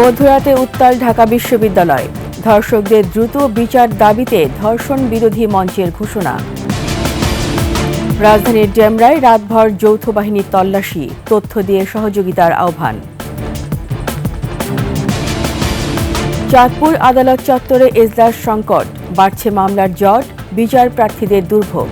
মধ্যরাতে উত্তাল ঢাকা বিশ্ববিদ্যালয়, ধর্ষকদের দ্রুত বিচার দাবিতে ধর্ষণ বিরোধী মঞ্চের ঘোষণা। রাজধানীর ডেমরায় রাতভর যৌথ বাহিনীর তল্লাশি, তথ্য দিয়ে সহযোগিতার আহ্বান। চাঁদপুর আদালত চত্বরে এজলাস সংকট, বাড়ছে মামলার জট, বিচার প্রার্থীদের দুর্ভোগ।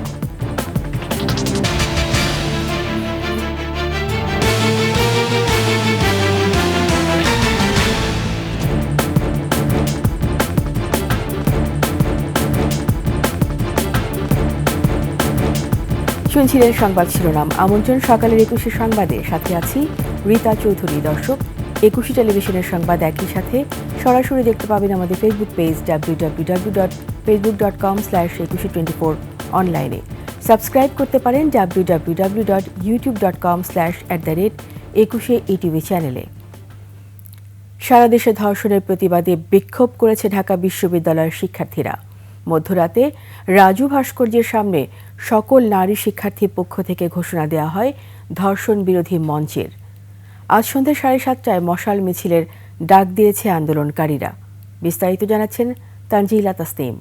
শুনছিলেন সংবাদ শিরোনাম। আমন্ত্রণ সকালের ২১ সংবাদে, সাথে আছি রীতা চৌধুরী। দর্শক, ২১ টেলিভিশনের সংবাদ একই সাথে সরাসরি দেখতে পাবেন আমাদের ফেসবুক পেজ www.facebook.com/2124 অনলাইনে। সাবস্ক্রাইব করতে পারেন www.youtube.com/@21eTV চ্যানেলে। সারা দেশে ধর্ষণের প্রতিবাদে বিক্ষোভ করেছে ঢাকা বিশ্ববিদ্যালয়ের শিক্ষার্থীরা। মধ্যরাতে রাজু ভাস্কর্যের সামনে সকল নারী শিক্ষার্থীর পক্ষ থেকে ঘোষণা দেওয়া হয় ধর্ষণ বিরোধী মঞ্চের। আজ সন্ধ্যা 7:30টায় মশাল মিছিলের ডাক দিয়েছে আন্দোলনকারীরা। বিস্তারিত জানাচ্ছেন তানজিলা তাসনিম।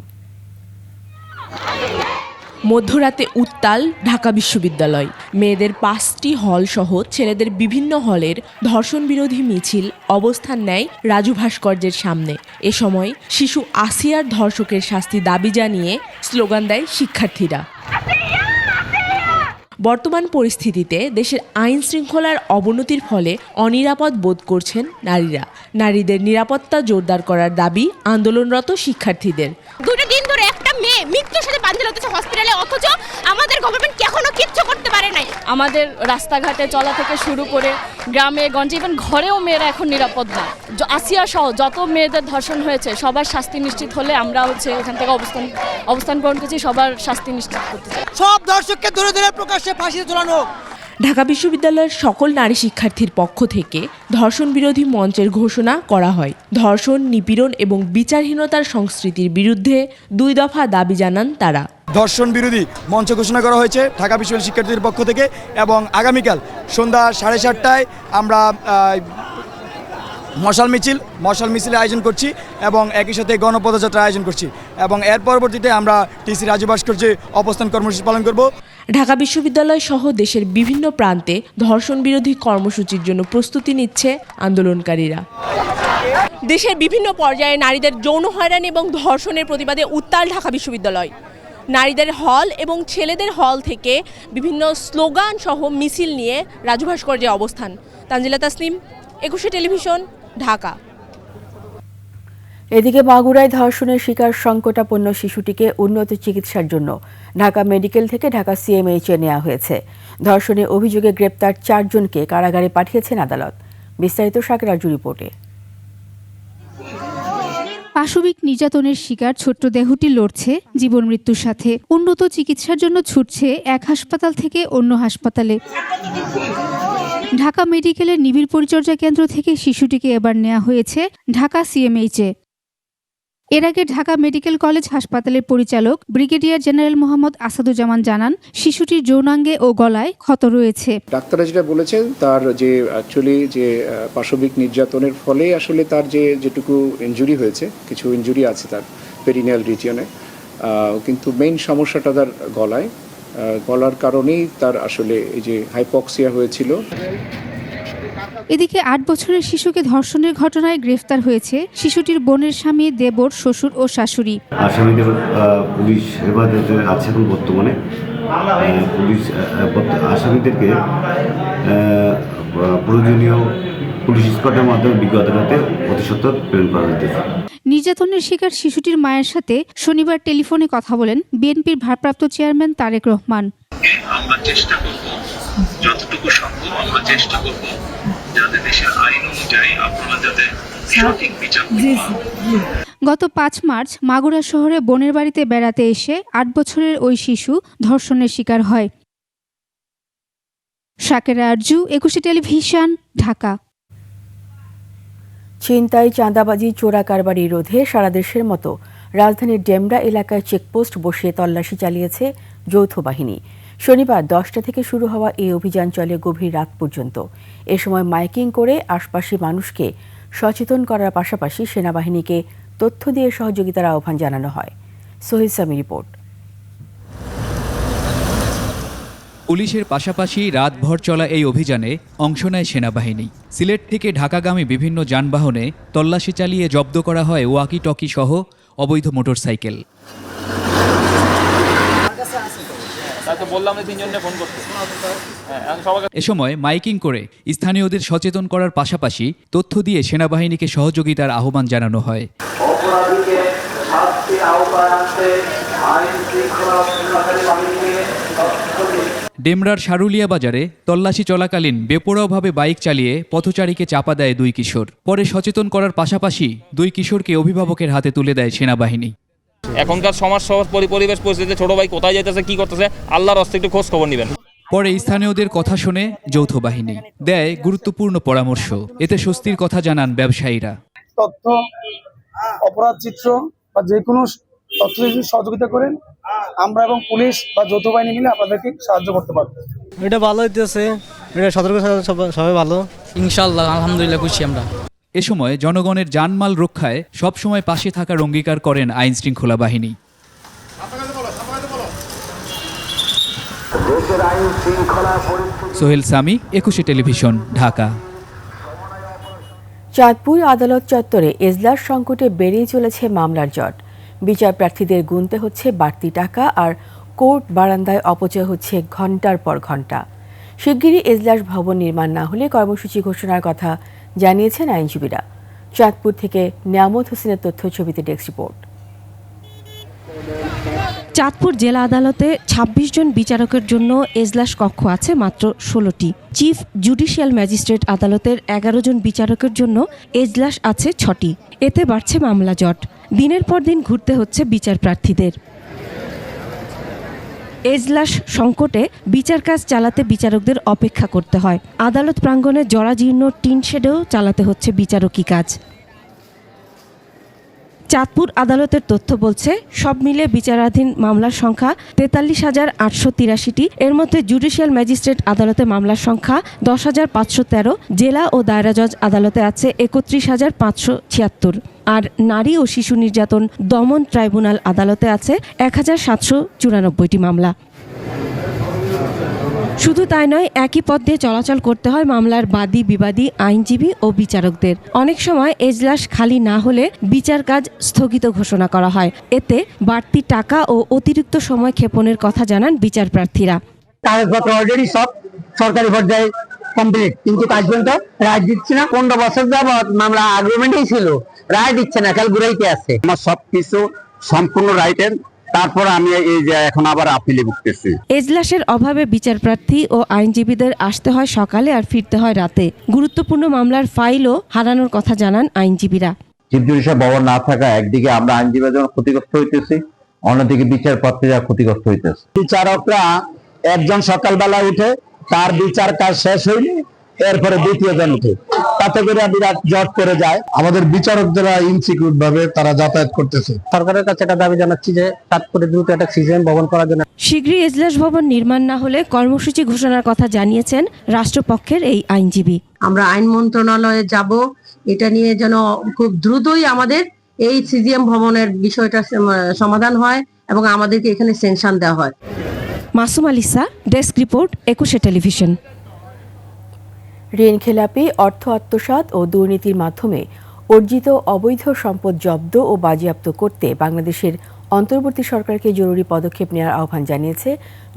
মধ্যরাতে উত্তাল ঢাকা বিশ্ববিদ্যালয়। মেয়েদের 5টি হল সহ ছেলেদের বিভিন্ন হলের ধর্ষণ বিরোধী মিছিল অবস্থান নেয় রাজু ভাস্কর্যের সামনে। এ সময় শিশু আসিয়ার ধর্ষকের শাস্তি দাবি জানিয়ে স্লোগান দেয় শিক্ষার্থীরা। বর্তমান পরিস্থিতিতে দেশের আইন শৃঙ্খলার অবনতির ফলে অনিরাপদ বোধ করছেন নারীরা। নারীদের নিরাপত্তা জোরদার করার দাবি আন্দোলনরত শিক্ষার্থীদের। দুটো দিন ধরে একটা মেয়ে মৃত্যুর সাথে বাঁধা হচ্ছে হসপিটালে, অথচ আমাদের গভর্নমেন্ট এখনো কিচ্ছু করতে পারে নাই। আমাদের রাস্তাঘাটে চলা থেকে শুরু করে গ্রামে গঞ্জে ইভেন ঘরেও মেয়েরা এখন নিরাপদ না। আসিয়া সহ যত মেয়েদের ধর্ষণ হয়েছে সবার শাস্তি নিশ্চিত হলে আমরা এখান থেকে অবস্থান গ্রহণ করছি, সবার শাস্তি নিশ্চিত করতে চাই। সব দর্শককে ধরে ধরে প্রকাশ্যে ফাঁসিতে ঝোলানো। ঢাকা বিশ্ববিদ্যালয়ের সকল নারী শিক্ষার্থীর পক্ষ থেকে ধর্ষণ বিরোধী মঞ্চের ঘোষণা করা হয়। ধর্ষণ, নিপীড়ন এবং বিচারহীনতার সংস্কৃতির বিরুদ্ধে 2 দফা দাবি জানান তারা। ধর্ষণ বিরোধী মঞ্চ ঘোষণা করা হয়েছে ঢাকা বিশ্ববিদ্যালয়ের শিক্ষার্থীদের পক্ষ থেকে, এবং আগামীকাল সন্ধ্যা 7:30টায় আমরা মশাল মিছিলের আয়োজন করছি এবং একই সাথে গণপদযাত্রার আয়োজন করছি, এবং এর পরবর্তীতে আমরা টিসি রাজু ভাস্কর্যে অবস্থান কর্মসূচি পালন করব। ঢাকা বিশ্ববিদ্যালয় সহ দেশের বিভিন্ন প্রান্তে ধর্ষণ বিরোধী কর্মসূচির জন্য প্রস্তুতি নিচ্ছে আন্দোলনকারীরা। দেশের বিভিন্ন পর্যায়ে নারীদের যৌন হয়রানি এবং ধর্ষণের প্রতিবাদে উত্তাল ঢাকা বিশ্ববিদ্যালয়। নারীদের হল এবং ছেলেদের হল থেকে বিভিন্ন স্লোগান সহ মিছিল নিয়ে রাজু ভাস্কর্যে অবস্থান। তানজিলা তাসনিম, 21 টেলিভিশন, ঢাকা। এদিকে মাগুরায় ধর্ষণের শিকার সংকটাপন্ন শিশুটিকে উন্নত চিকিৎসার জন্য ঢাকা মেডিকেল থেকে ঢাকা সিএমএইচে নেওয়া হয়েছে। ধর্ষণের অভিযোগে গ্রেপ্তার 4 জনকে কারাগারে পাঠিয়েছেন আদালত। বিস্তারিত শাকির রাজু রিপোর্টে। পাশবিক নির্যাতনের শিকার ছোট্ট দেহটি লড়ছে জীবন মৃত্যুর সাথে। উন্নত চিকিৎসার জন্য ছুটছে এক হাসপাতাল থেকে অন্য হাসপাতালে। ঢাকা মেডিকেলের নিবিড় পরিচর্যা কেন্দ্র থেকে শিশুটিকে এবার নেওয়া হয়েছে ঢাকা সিএমএইচে। এর আগে ঢাকা মেডিকেল কলেজ হাসপাতালের পরিচালক ব্রিগেডিয়ার জেনারেল মোহাম্মদ আসাদুজ্জামান জানান, শিশুটির যৌনাঙ্গে ও গলায় ক্ষত রয়েছে। ডাক্তাররা যেটা বলেছেন, তার যে অ্যাকচুয়ালি যে পাশবিক নির্যাতনের ফলে আসলে তার যেটুকু ইনজুরি হয়েছে, কিছু ইনজুরি আছে তার পেরিনিয়াল রিজিয়নে, কিন্তু মেইন সমস্যাটা তার গলার কারণেই তার আসলে এই যে হাইপক্সিয়া হয়েছিল। এদিকে 8 বছরের শিশুকে ধর্ষণের ঘটনায় গ্রেফতার হয়েছে শিশুটির বোনের স্বামী, দেবর, শ্বশুর ও শাশুড়ি। আসামিদের পুলিশ হেফাজতে আছে এখন বর্তমানে। পুলিশ আসামিদেরকে প্রয়োজনীয় পুলিশ স্কোয়াডের মাধ্যমে বিজ্ঞত রাতে অতি সত্বর প্রেরণ করা হয়েছে। নির্যাতনের শিকার শিশুটির মায়ের সাথে শনিবার টেলিফোনে কথা বলেন বিএনপির ভারপ্রাপ্ত চেয়ারম্যান তারেক রহমান। আমরা চেষ্টা করব, যতটুকু সম্ভব আমরা চেষ্টা করব যাতে দেশের আইন অনুযায়ী আপনারা যাতে সঠিক বিচার করতে। গত 5 মার্চ মাগুরা শহরে বোনের বাড়িতে বেড়াতে এসে 8 বছরের ওই শিশু ধর্ষণের শিকার হয়। শাকির রাজু, 21 টেলিভিশন, ঢাকা। ছিনতাই, চাঁদাবাজি, চোরা কারবারি রোধে সারা দেশের মতো রাজধানীর ডেমরা এলাকায় চেকপোস্ট বসিয়ে তল্লাশি চালিয়েছে যৌথ বাহিনী। শনিবার 10টা থেকে শুরু হওয়া এই অভিযান চলে গভীর রাত পর্যন্ত। এ সময় মাইকিং করে আশপাশি মানুষকে সচেতন করার পাশাপাশি সেনাবাহিনীকে তথ্য দিয়ে সহযোগিতার আহ্বান জানানো হয়। সোহেল সামি রিপোর্ট। পুলিশের পাশাপাশি রাতভর চলা এই অভিযানে অংশ নেয় সেনাবাহিনী। সিলেট থেকে ঢাকাগামী বিভিন্ন যানবাহনে তল্লাশি চালিয়ে জব্দ করা হয় ওয়াকি টকি সহ অবৈধ মোটরসাইকেল। এ সময় মাইকিং করে স্থানীয়দের সচেতন করার পাশাপাশি তথ্য দিয়ে সেনাবাহিনীকে সহযোগিতার আহ্বান জানানো হয়। ডেমরার সারুলিয়া বাজারে তল্লাশি চলাকালীন বেপরোয়াভাবে বাইক চালিয়ে পথচারীকে চাপা দেয় 2 কিশোর। পরে সচেতন করার পাশাপাশি 2 কিশোরকে অভিভাবকের হাতে তুলে দেয় সেনাবাহিনী। এখনকার সমাজ পরিবেশ পরিস্থিতিতে ছোট ভাই কোথায় যাইতেছে, কি করতেছে, আল্লাহর হস্তে একটু খোঁজ খবর নেবেন। পরে স্থানীয়দের কথা শুনে যৌথ বাহিনী দেয় গুরুত্বপূর্ণ পরামর্শ। এতে স্বস্তির কথা জানান ব্যবসায়ীরা। তথ্য, অপরাধ চিত্র বা যে কোনো তথ্য যদি সহযোগিতা করেন, আমরা এবং পুলিশ বা যৌথ বাহিনী মিলে আপনাদেরকে সাহায্য করতে পারবো। এটা ভালো হইতেছে, এটা সতর্ক সবাই ভালো, ইনশাআল্লাহ আলহামদুলিল্লাহ খুশি আমরা। এ সময় জনগণের জানমাল রক্ষায় সবসময় পাশে থাকার অঙ্গীকার করেন আইন শৃঙ্খলা বাহিনী। সোহেল সামি, 21 টেলিভিশন, ঢাকা। চাঁদপুর আদালত চত্বরে এজলাস সংকটে বেড়েই চলেছে মামলার জট। বিচার প্রার্থীদের গুনতে হচ্ছে বাড়তি টাকা, আর কোর্ট বারান্দায় অপচয় হচ্ছে ঘণ্টার পর ঘণ্টা। শিগগিরই এজলাস ভবন নির্মাণ না হলে কর্মসূচি ঘোষণার কথা জানিয়েছেন আইনজীবীরা। চাঁদপুর থেকে নিয়ামত হোসেনের তথ্য ছবিতে ডেস্ক রিপোর্ট। চাঁদপুর জেলা আদালতে ২৬ জন বিচারকের জন্য এজলাস কক্ষ আছে মাত্র ১৬টি। চিফ জুডিশিয়াল ম্যাজিস্ট্রেট আদালতের ১১ জন বিচারকের জন্য এজলাস আছে ৬টি। এতে বাড়ছে মামলা জট। দিনের পর দিন ঘুরতে হচ্ছে বিচার প্রার্থীদের। এজলাস সংকটে বিচার কাজ চালাতে বিচারকদের অপেক্ষা করতে হয়। আদালত প্রাঙ্গণে জরাজীর্ণ টিন শেডেও চালাতে হচ্ছে বিচারকি কাজ। চাঁদপুর আদালতের তথ্য বলছে, সব মিলে বিচারাধীন মামলার সংখ্যা ৪৩,৮৮৩টি। এর মধ্যে জুডিশিয়াল ম্যাজিস্ট্রেট আদালতে মামলার সংখ্যা ১০,৫১৩, জেলা ও দায়রা জজ আদালতে আছে ৩১,৫৭৬, আর নারী ও শিশু নির্যাতন দমন ট্রাইব্যুনাল আদালতে আছে ১,৭৯৪টি মামলা। শুধু তাই নয়, একই পথ দিয়ে চলাচল করতে হয় মামলার বাদী, বিবাদী, আইনজীবী ও বিচারকদের। অনেক সময় এজলাস খালি না হলে বিচার কাজ স্থগিত ঘোষণা করা হয়। এতে বাড়তি টাকা ও অতিরিক্ত সময় ক্ষেপণের কথা জানান বিচার প্রার্থীরা। কাগজপত্র অলরেডি সব সরকারি পর্যায়ে কমপ্লিট, কিন্তু কাজ পর্যন্ত রায় দিচ্ছে না। 15 বছর যাবৎ মামলা আগ্রিমেন্টই ছিল, রায় দিচ্ছে না, কাল ঘুরাইতে আছে। আমার সবকিছু সম্পূর্ণ রাইটের, তারপর আমি এই যে এখন আবার আপিলে উঠতেছি। এজলাসের অভাবে বিচার প্রার্থী ও আইনজীবীদের আসতে হয় সকালে আর ফিরতে হয় রাতে। গুরুত্বপূর্ণ মামলার ফাইলও হারানোর কথা জানান আইনজীবীরা। চিফ জুডিশিয়াল ভবন না থাকা, একদিকে আমরা আইনজীবীরা যেমন ক্ষতিগ্রস্ত হইতেছি, অন্যদিকে বিচার প্রার্থীরা ক্ষতিগ্রস্ত হইতেছে। বিচারকরা একজন সকালবেলা উঠে তার বিচার কাজ শেষ হইলে এরপরে দ্বিতীয় জন উঠে, তাতে করে বিরাট জট করে যায়। আমাদের বিচারকরা ইনসিকিউর ভাবে তারা যাতায়াত করতেছে। সরকারের কাছে একটা দাবি জানাচ্ছি যে তাৎক্ষণিক দ্রুত একটা সিজন ভবন করার জন্য। শীঘ্রই এজলাস ভবন নির্মাণ না হলে কর্মসূচি ঘোষণার কথা জানিয়েছেন রাষ্ট্রপক্ষের এই আইনজীবী। আমরা আইন মন্ত্রণালয়ে যাব, এটা নিয়ে যেন খুব দ্রুতই আমাদের এই সিজিএম ভবনের বিষয়টা সমাধান হয় এবং আমাদেরকে এখানে সেনশন দেওয়া হয়। Masum আলিসা, desk report, 21 television. ঋণ খেলাপি, অর্থ আত্মসাৎ ও দুর্নীতির মাধ্যমে অর্জিত অবৈধ সম্পদ জব্দ ও বাজেয়াপ্ত করতে বাংলাদেশের অন্তর্বর্তী সরকারকে জরুরি পদক্ষেপ নেওয়ার আহ্বান জানিয়েছে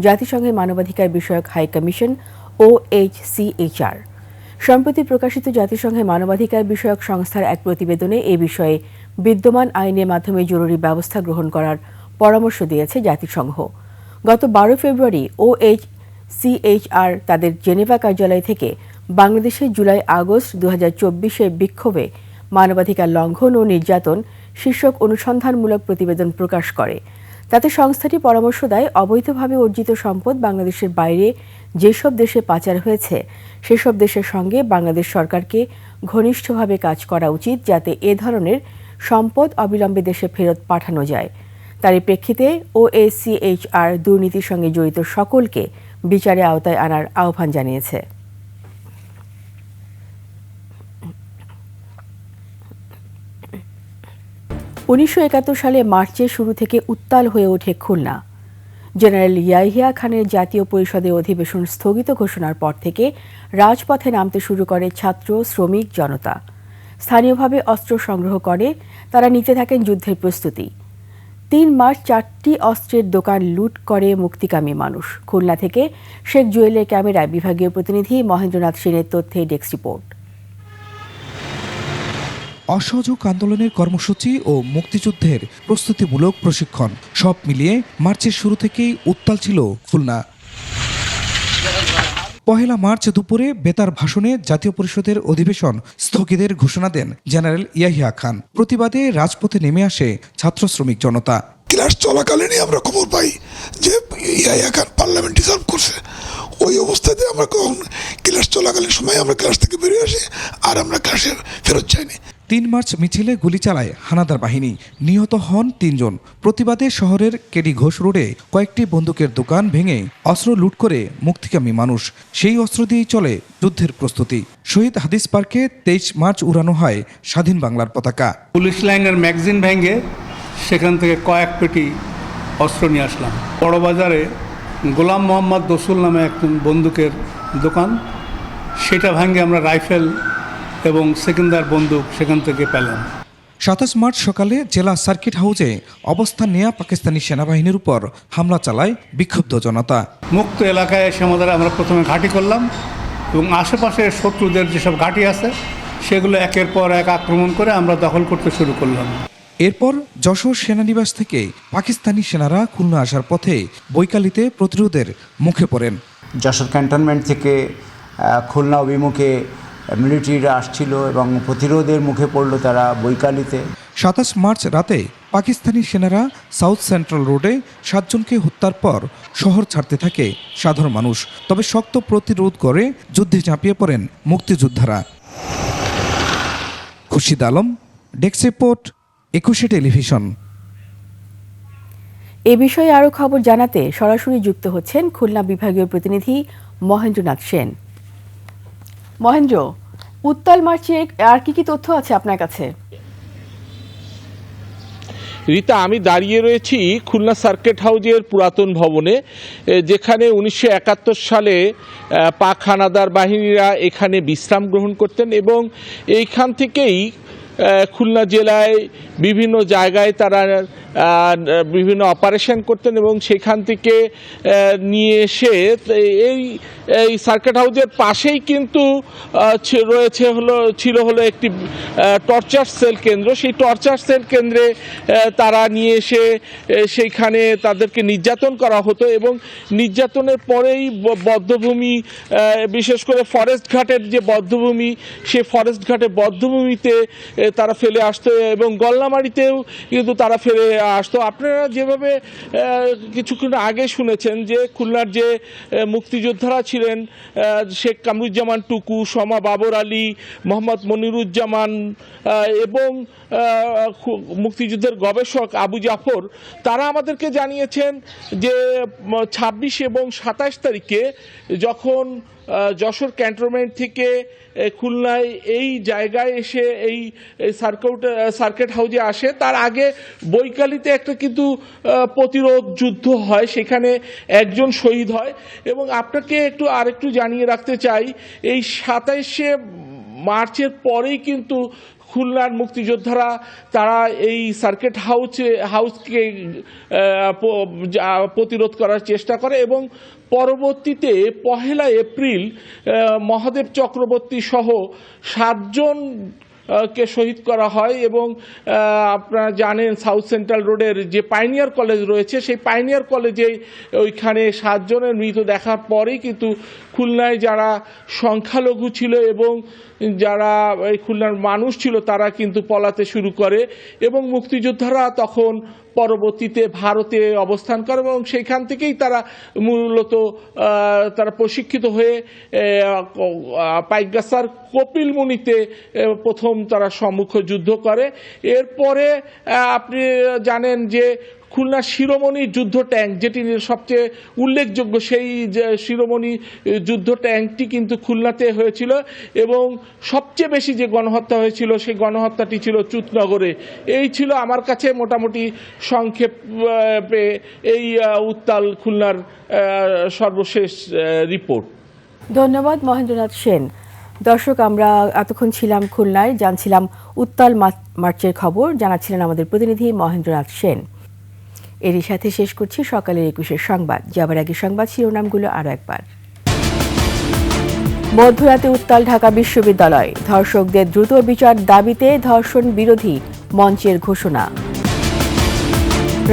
জাতিসংঘের মানবাধিকার বিষয়ক হাই কমিশন OHCHR। সম্প্রতি প্রকাশিত জাতিসংঘের মানবাধিকার বিষয়ক সংস্থার এক প্রতিবেদনে এ বিষয়ে বিদ্যমান আইনের মাধ্যমে জরুরি ব্যবস্থা গ্রহণ করার পরামর্শ দিয়েছে জাতিসংঘ। গত 12 ফেব্রুয়ারি OHCHR তাদের জেনেভা কার্যালয় থেকে বাংলাদেশে জুলাই-আগস্ট 2024 বিক্ষোভে মানবাধিকার লঙ্ঘন ও নির্যাতন শীর্ষক অনুসন্ধানমূলক প্রতিবেদন প্রকাশ করে। তাতে সংস্থাটি পরামর্শ দেয়, অবৈধভাবে অর্জিত সম্পদ বাংলাদেশের বাইরে যেসব দেশে পাচার হয়েছে সেসব দেশের সঙ্গে বাংলাদেশ সরকারকে ঘনিষ্ঠভাবে কাজ করা উচিত, যাতে এ ধরনের সম্পদ অবিলম্বে দেশে ফেরত পাঠানো যায়। তারই প্রেক্ষিতে OHCHR দুর্নীতির সঙ্গে জড়িত সকলকে বিচারের আওতায় আনার আহ্বান জানিয়েছে। 1971 সালে মার্চের শুরু থেকে উত্তাল হয়ে ওঠে খুলনা। জেনারেল ইয়াহিয়া খানের জাতীয় পরিষদের অধিবেশন স্থগিত ঘোষণার পর থেকে রাজপথে নামতে শুরু করে ছাত্র শ্রমিক জনতা। স্থানীয়ভাবে অস্ত্র সংগ্রহ করে তারা নিতে থাকেন যুদ্ধের প্রস্তুতি। 3 মার্চ 4টি অস্ত্রের দোকান লুট করে মুক্তিকামী মানুষ। খুলনা থেকে শেখ জুয়েলের ক্যামেরায় বিভাগীয় প্রতিনিধি মহেন্দ্রনাথ সেনের তথ্যে ডেস্ক রিপোর্ট। অসহযোগ আন্দোলনের কর্মসূচি ও মুক্তিযুদ্ধের প্রস্তুতিমূলক প্রশিক্ষণ সব মিলিয়ে মার্চের শুরু থেকেই উত্তাল ছিল খুলনা। 1 মার্চ দুপুরে বেতার ভাষণে জাতীয় পরিষদের অধিবেশন স্থগিতের ঘোষণা দেন জেনারেল ইয়াহিয়া খান। প্রতিবাদে রাজপথে নেমে আসে ছাত্র শ্রমিক জনতা। ক্লাস চলাকালীনই আমরা খবর পাই যে ইয়াহিয়া খান পার্লামেন্ট ডিসলভ করছে। ওই অবস্থাতে আমরা ক্লাস চলাকালীন সময় আমরা ক্লাস থেকে বেরিয়ে আসি, আর আমরা ক্লাসে ফেরত যাইনি। 3 মার্চ মিছিলে গুলি চালায় হানাদার বাহিনী, নিহত হন 3 জন। প্রতিবাদে শহরের কেডি ঘোষ রোডে কয়েকটি বন্দুকের দোকান ভেঙে অস্ত্র লুট করে মুক্তিকামী মানুষ। সেই অস্ত্র দিয়েই চলে যুদ্ধের প্রস্তুতি। শহীদ হাদিস পার্কে 23 মার্চ উড়ানো হয় স্বাধীন বাংলার পতাকা। পুলিশ লাইনের ম্যাগাজিন ভেঙে সেখান থেকে কয়েক পেটি অস্ত্র নিয়ে আসলাম। বড়বাজারে গোলাম মোহাম্মদ রসুল নামে একজন বন্দুকের দোকান, সেটা ভাঙে আমরা রাইফেল এবং সেকেন্ডার বন্দুক সেখান থেকে পেলাম। 27 মার্চ সকালে জেলা সার্কিট হাউসে অবস্থান নেওয়া পাকিস্তানি সেনাবাহিনীর উপর হামলা চালায় বিক্ষুব্ধ জনতা। মুক্ত এলাকায় এসে আমরা প্রথমে ঘাঁটি করলাম এবং আশেপাশে শত্রুদের যেসব ঘাঁটি আছে সেগুলো একের পর এক আক্রমণ করে আমরা দখল করতে শুরু করলাম। এরপর যশোর সেনানিবাস থেকে পাকিস্তানি সেনারা খুলনা আসার পথে বৈকালিতে প্রতিরোধের মুখে পড়েন। যশোর ক্যান্টনমেন্ট থেকে খুলনা অভিমুখে মিলিটারিরা আসছিল এবং প্রতিরোধের মুখে পড়ল তারা বৈকালিতে। 27 মার্চ রাতে পাকিস্তানি সেনারা সাউথ সেন্ট্রাল রোডে 7 জনকে হত্যার পর শহর ছাড়তে থাকে সাধারণ মানুষ। তবে শক্ত প্রতিরোধ করে যুদ্ধে ঝাঁপিয়ে পড়েন মুক্তিযোদ্ধারা। Khurshid Alam, desk report, 21 television. এ বিষয়ে আরও খবর জানাতে সরাসরি যুক্ত হচ্ছেন খুলনা বিভাগীয় প্রতিনিধি মহেন্দ্রনাথ সেন। মহেন্দ্র, উত্তাল মার্চে আর কি তথ্য আছে আপনার কাছে? রীতা, আমি দাঁড়িয়ে রয়েছি খুলনা সার্কিট হাউজের পুরাতন ভবনে, যেখানে 1971 সালে পাক হানাদার বাহিনীরা এখানে বিশ্রাম গ্রহণ করতেন এবং এইখান থেকেই খুলনা জেলায় বিভিন্ন জায়গায় তারা বিভিন্ন অপারেশন করতেন এবং সেখান থেকে নিয়ে এসে এই সার্কিট হাউসের পাশেই কিন্তু ছিল একটি টর্চার সেল কেন্দ্র। সেই টর্চার সেল কেন্দ্রে তারা নিয়ে এসে সেইখানে তাদেরকে নির্যাতন করা হতো এবং নির্যাতনের পরেই বধ্যভূমি, বিশেষ করে ফরেস্ট ঘাটের যে বধ্যভূমি, সেই ফরেস্ট ঘাটের বধ্যভূমিতে তারা ফেলে আসতো এবং গলনামারিতেও কিন্তু তারা ফেলে আসতো। আপনারা যেভাবে কিছুক্ষণ আগে শুনেছেন যে খুলনার যে মুক্তিযোদ্ধারা ছিলেন, শেখ কামরুজ্জামান টুকু, শমা বাবর আলী, মোহাম্মদ মনিরুজ্জামান এবং মুক্তিযুদ্ধের গবেষক আবু জাফর, তারা আমাদেরকে জানিয়েছেন যে 26 এবং 27 তারিখে যখন যশোর ক্যান্টনমেন্ট থেকে খুলনায় এই জায়গায় এসে এই সার্কিট হাউজে আসে, তার আগে বৈকালিতে একটা কিন্তু প্রতিরোধ যুদ্ধ হয়, সেখানে একজন শহীদ হয়। এবং আপনাকে আরেকটু জানিয়ে রাখতে চাই, এই 27শে মার্চের পরেই কিন্তু খুলনার মুক্তিযোদ্ধারা তারা এই সার্কিট হাউসকে প্রতিরোধ করার চেষ্টা করে এবং পরবর্তীতে 1 এপ্রিল মহাদেব চক্রবর্তী সহ 7 জন কে শহীদ করা হয় এবং আপনারা জানেন সাউথ সেন্ট্রাল রোডের যে পাইনিয়ার কলেজ রয়েছে, সেই পাইনিয়ার কলেজে ওইখানে 7 জনের মৃত দেখার পরেই কিন্তু খুলনায় যারা সংখ্যালঘু ছিল এবং যারা এই খুলনার মানুষ ছিল তারা কিন্তু পলাতে শুরু করে এবং মুক্তিযোদ্ধারা তখন পরবর্তীতে ভারতে অবস্থান করে এবং সেইখান থেকেই তারা মূলত তারা প্রশিক্ষিত হয়ে পাইকগাছার কপিলমুনিতে প্রথম তারা সম্মুখ যুদ্ধ করে। এরপরে আপনি জানেন যে খুলনার শিরোমণি যুদ্ধ ট্যাঙ্ক, যেটি সবচেয়ে উল্লেখযোগ্য, সেই শিরোমণি যুদ্ধ ট্যাঙ্কটি কিন্তু খুলনাতে হয়েছিল এবং সবচেয়ে বেশি যে গণহত্যা হয়েছিল সেই গণহত্যাটি ছিল চুতনগরে। এই ছিল আমার কাছে মোটামুটি সংক্ষেপে এই উত্তাল খুলনার সর্বশেষ রিপোর্ট। ধন্যবাদ মহেন্দ্রনাথ সেন। দর্শক, আমরা এতক্ষণ ছিলাম খুলনায়, জানছিলাম উত্তাল মার্চের খবর, জানাচ্ছিলেন আমাদের প্রতিনিধি মহেন্দ্রনাথ সেন। এরই সাথে শেষ করছি সকালের 21 সংবাদ। যাবার আগে সংবাদ শিরোনামগুলো আরও একবার। মধ্যরাতে উত্তাল ঢাকা বিশ্ববিদ্যালয়, ধর্ষকদের দ্রুত বিচার দাবিতে ধর্ষণ বিরোধী মঞ্চের ঘোষণা।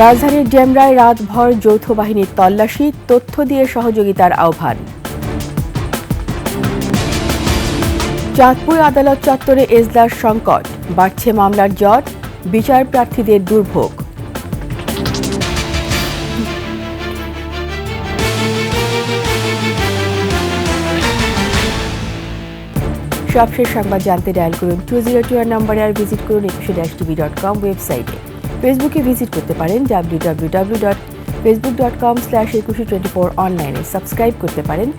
রাজধানীর ডেমরায় রাতভর যৌথ বাহিনীর তল্লাশি, তথ্য দিয়ে সহযোগিতার আহ্বান। চাঁদপুর আদালত চত্বরে এজলাস সংকট, বাড়ছে মামলার জট, বিচার প্রার্থীদের দুর্ভোগ। সবশেষ সংবাদ জানতে ডায়াল করুন 202 নম্বরে, আর ভিজিট করুন equity-tv.com ওয়েবসাইটে। ফেসবুকে ভিজিট করতে পারেন www.facebook.com/equity24 অনলাইনে। সাবস্ক্রাইব করতে পারেন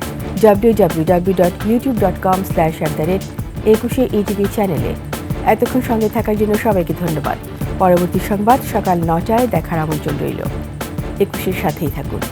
www.youtube.com/21etv চ্যানেলে। এতক্ষণ সঙ্গে থাকার জন্য সবাইকে ধন্যবাদ। পরবর্তী সংবাদ সকাল 9টায় দেখার আমন্ত্রণ রইল। 21-এর সাথেই থাকুন।